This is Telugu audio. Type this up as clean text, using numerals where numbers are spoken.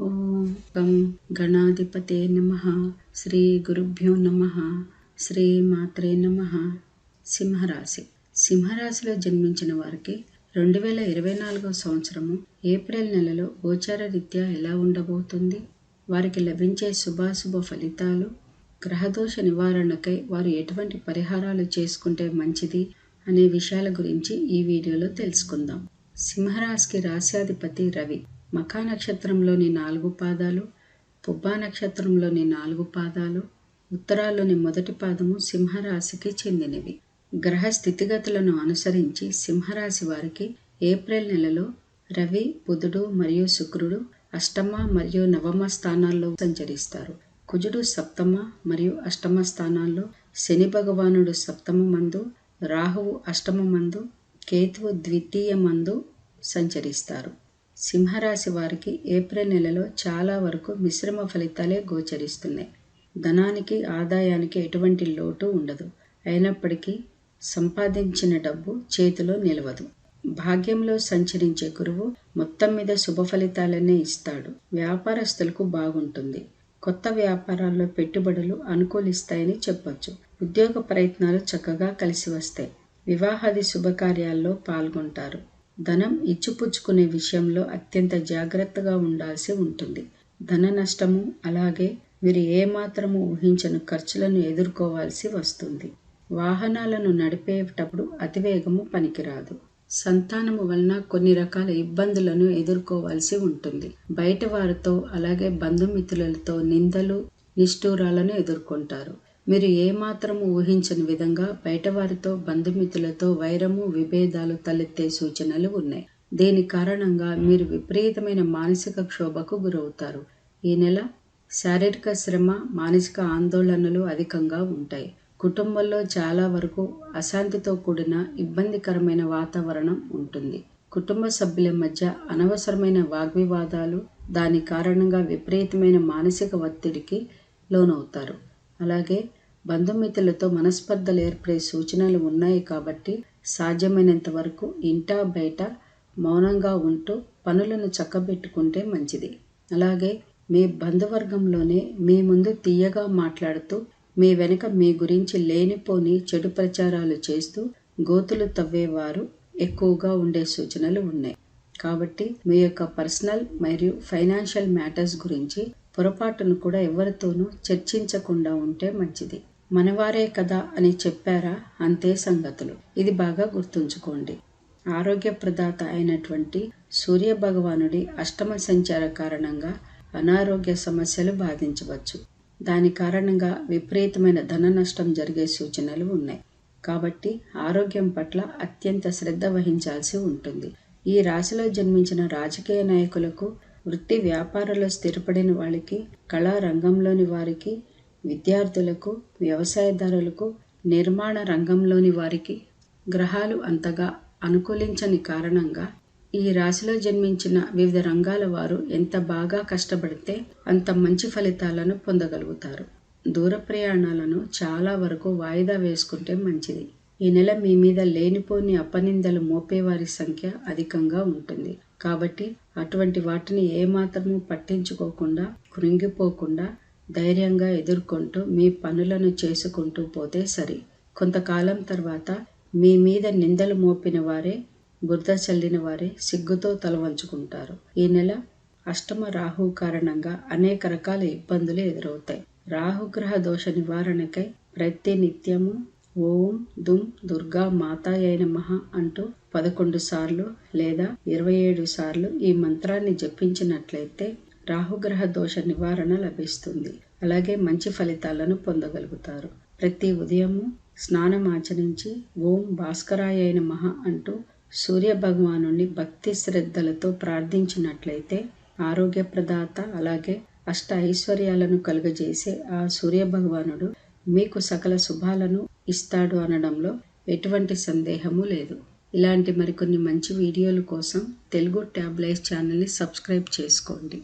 ఓం గం గణాధిపతే నమః. శ్రీ గురుభ్యో నమః. శ్రీ మాత్రే నమః. సింహరాశి. సింహరాశిలో జన్మించిన వారికి 2024 సంవత్సరము ఏప్రిల్ నెలలో గోచార రీత్యా ఎలా ఉండబోతుంది, వారికి లభించే శుభాశుభ ఫలితాలు, గ్రహదోష నివారణకై వారు ఎటువంటి పరిహారాలు చేసుకుంటే మంచిది అనే విషయాల గురించి ఈ వీడియోలో తెలుసుకుందాం. సింహరాశికి రాశ్యాధిపతి రవి. మఖా నక్షత్రంలోని 4 పాదాలు, పుబ్బా నక్షత్రంలోని 4 పాదాలు, ఉత్తరాల్లోని మొదటి పాదము సింహరాశికి చెందినవి. గ్రహ స్థితిగతులను అనుసరించి సింహరాశి వారికి ఏప్రిల్ నెలలో రవి, బుధుడు మరియు శుక్రుడు అష్టమ మరియు నవమ స్థానాల్లో సంచరిస్తారు. కుజుడు సప్తమ మరియు అష్టమ స్థానాల్లో, శని భగవానుడు సప్తమ మందు, రాహువు అష్టమ మందు, కేతువు ద్వితీయ మందు సంచరిస్తారు. సింహరాశి వారికి ఏప్రిల్ నెలలో చాలా వరకు మిశ్రమ ఫలితాలే గోచరిస్తున్నాయి. ధనానికి, ఆదాయానికి ఎటువంటి లోటు ఉండదు. అయినప్పటికీ సంపాదించిన డబ్బు చేతిలో నిలవదు. భాగ్యంలో సంచరించే గురువు మొత్తం మీద శుభ ఫలితాలనే ఇస్తాడు. వ్యాపారస్తులకు బాగుంటుంది. కొత్త వ్యాపారాల్లో పెట్టుబడులు అనుకూలిస్తాయని చెప్పొచ్చు. ఉద్యోగ ప్రయత్నాలు చక్కగా కలిసి వస్తాయి. వివాహాది శుభకార్యాల్లో పాల్గొంటారు. ధనం ఇచ్చిపుచ్చుకునే విషయంలో అత్యంత జాగ్రత్తగా ఉండాల్సి ఉంటుంది. ధన నష్టము, అలాగే మీరు ఏమాత్రము ఊహించని ఖర్చులను ఎదుర్కోవాల్సి వస్తుంది. వాహనాలను నడిపేటప్పుడు అతివేగము పనికిరాదు. సంతానము వలన కొన్ని రకాల ఇబ్బందులను ఎదుర్కోవాల్సి ఉంటుంది. బయట వారితో, అలాగే బంధుమిత్రులతో నిందలు, నిష్ఠూరాలను ఎదుర్కొంటారు. మీరు ఏమాత్రము ఊహించని విధంగా బయటవారితో, బంధుమిత్రులతో వైరము, విభేదాలు తలెత్తే సూచనలు ఉన్నాయి. దీని కారణంగా మీరు విపరీతమైన మానసిక క్షోభకు గురవుతారు. ఈ నెల శారీరక శ్రమ, మానసిక ఆందోళనలు అధికంగా ఉంటాయి. కుటుంబంలో చాలా వరకు అశాంతితో కూడిన ఇబ్బందికరమైన వాతావరణం ఉంటుంది. కుటుంబ సభ్యుల మధ్య అనవసరమైన వాగ్వివాదాలు, దాని కారణంగా విపరీతమైన మానసిక ఒత్తిడికి లోనవుతారు. అలాగే బంధుమిత్రులతో మనస్పర్ధలు ఏర్పడే సూచనలు ఉన్నాయి. కాబట్టి సాధ్యమైనంత వరకు ఇంటా బయట మౌనంగా ఉంటూ పనులను చక్కబెట్టుకుంటే మంచిది. అలాగే మీ బంధువర్గంలోనే మీ ముందు తీయగా మాట్లాడుతూ మీ వెనుక మీ గురించి లేనిపోని చెడు ప్రచారాలు చేస్తూ గోతులు తవ్వేవారు ఎక్కువగా ఉండే సూచనలు ఉన్నాయి. కాబట్టి మీ యొక్క పర్సనల్ మరియు ఫైనాన్షియల్ మ్యాటర్స్ గురించి పొరపాటును కూడా ఎవరితోనూ చర్చించకుండా ఉంటే మంచిది. మనవారే కదా అని చెప్పారా, అంతే సంగతులు. ఇది బాగా గుర్తుంచుకోండి. ఆరోగ్య ప్రదాత అయినటువంటి సూర్య భగవానుడి అష్టమ సంచార కారణంగా అనారోగ్య సమస్యలు బాధించవచ్చు. దాని కారణంగా విపరీతమైన ధన నష్టం జరిగే సూచనలు ఉన్నాయి. కాబట్టి ఆరోగ్యం పట్ల అత్యంత శ్రద్ధ వహించాల్సి ఉంటుంది. ఈ రాశిలో జన్మించిన రాజకీయ నాయకులకు, వృత్తి వ్యాపారాల్లో స్థిరపడిన వాళ్ళకి, కళా రంగంలోని వారికి, విద్యార్థులకు, వ్యవసాయదారులకు, నిర్మాణ రంగంలోని వారికి గ్రహాలు అంతగా అనుకూలించని కారణంగా ఈ రాశిలో జన్మించిన వివిధ రంగాల వారు ఎంత బాగా కష్టపడితే అంత మంచి ఫలితాలను పొందగలుగుతారు. దూర ప్రయాణాలను చాలా వరకు వాయిదా వేసుకుంటే మంచిది. ఈ నెల మీ మీద లేనిపోని అపనిందలు మోపేవారి సంఖ్య అధికంగా ఉంటుంది. కాబట్టి అటువంటి వాటిని ఏమాత్రము పట్టించుకోకుండా, కృంగిపోకుండా ధైర్యంగా ఎదుర్కొంటూ మీ పనులను చేసుకుంటూ పోతే సరి. కొంతకాలం తర్వాత మీ మీద నిందలు మోపిన వారే, బురద చల్లిన వారే సిగ్గుతో తలవంచుకుంటారు. ఈ నెల అష్టమ రాహు కారణంగా అనేక రకాల ఇబ్బందులు ఎదురవుతాయి. రాహుగ్రహ దోష నివారణకై ప్రతి నిత్యము ఓం దుం దుర్గా మాతాయై నమః అంటూ 11 సార్లు లేదా 27 సార్లు ఈ మంత్రాన్ని జపించినట్లయితే రాహుగ్రహ దోష నివారణ లభిస్తుంది. అలాగే మంచి ఫలితాలను పొందగలుగుతారు. ప్రతి ఉదయము స్నానం ఆచరించి ఓం భాస్కరాయై నమః అంటూ సూర్య భగవానుని భక్తి శ్రద్ధలతో ప్రార్థించినట్లయితే ఆరోగ్య ప్రదాత, అలాగే అష్ట ఐశ్వర్యాలను కలుగజేసే ఆ సూర్య భగవానుడు మీకు సకల శుభాలను ఇస్తాడు అనడంలో ఎటువంటి సందేహము లేదు. ఇలాంటి మరికొన్ని మంచి వీడియోల కోసం తెలుగు ట్యాబ్ లైఫ్ ఛానల్ని సబ్స్క్రైబ్ చేసుకోండి.